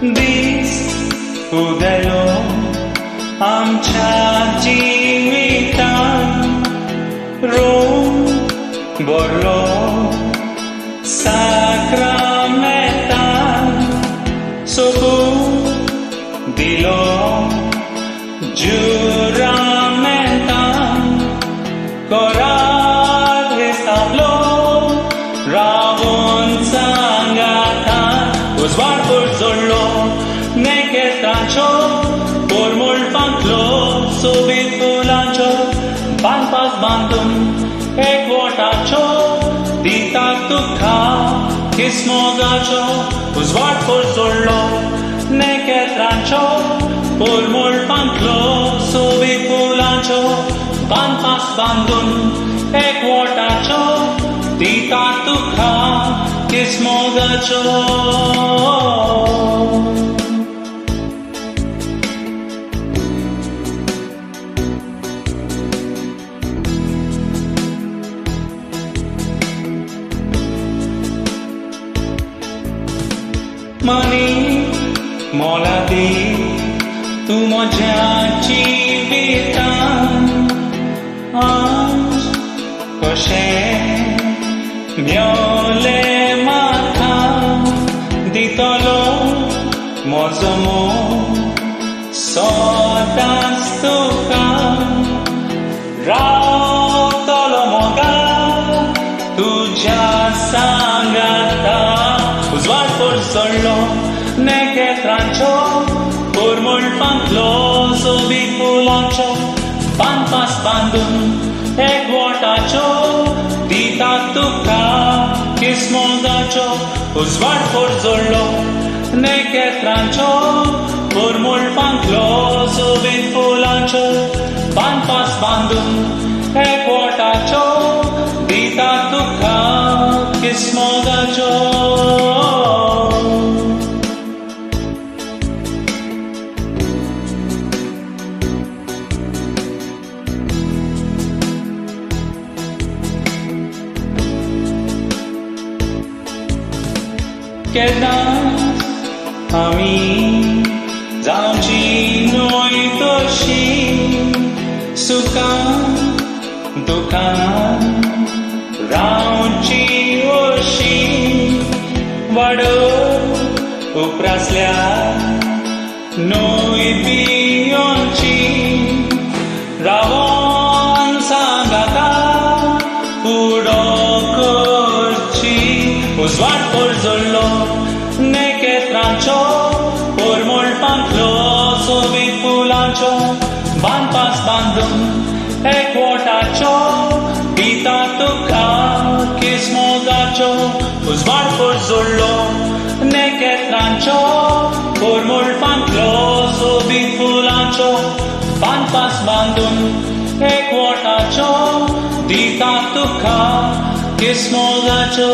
दीस उदयो आमच्या जिवितांत रोम भरलो साक्रामेंतांत सोपून दिलो जुरामेंतांत कोरार हेस्ताबलो रावून सांगातांत उजवाडपूर जोडलो नेकेत्रांचो पोरमुळपांतलो सोबीत फुलांचो बांदपाक बांदून एकवटाचो दितात तुका किस्मोगाचो उजवाडपूर जोडलो नेकेत्रांचो पोरमुळपांतलो सोबीत फुलांचो बांदपाक बांदून एकवटाचो दितात तुका किस्मोगाचो मनी मोला दी तू म्हज्या जिवितांत आज कशें मेवलें म्हाका दितलो म्हजो मोग सदांच तुका रावतलो मोगा तुज्या सांगाता उजवाडपूर जोडलो नेकेत्रांचो पोरमुळपांतलो सोबीत फुलांचो बांदपाक बांदून एकवटाचो दितात तुका किस्मोगाचो उजवाडपूर जोडलो नेकेत्रांचो पोरमुळपांतलो सोबीत फुलांचो बांदपाक बांदून एकवटाचो दितात तुका किस्मोगाचो केन्नाच आमी जावची न्हय तशी सुखान दुखान रावची अशी वाडत उपरासल्या न्हय पियोची रावोन सांगाता फुडो करची उजवाडपूर जोडलो नेकेत्रांचो पोरमुळपांतलो सोबीत फुलांचो बांदपाक बांदून एकवटाचो दितात तुका किस्मोगाचो उजवाडपूर जोडलो नेकेत्रांचो पोरमुळपांतलो सोबीत फुलांचो बांदपाक बांदून एकवटाचो दितात तुका किस्मोगाचो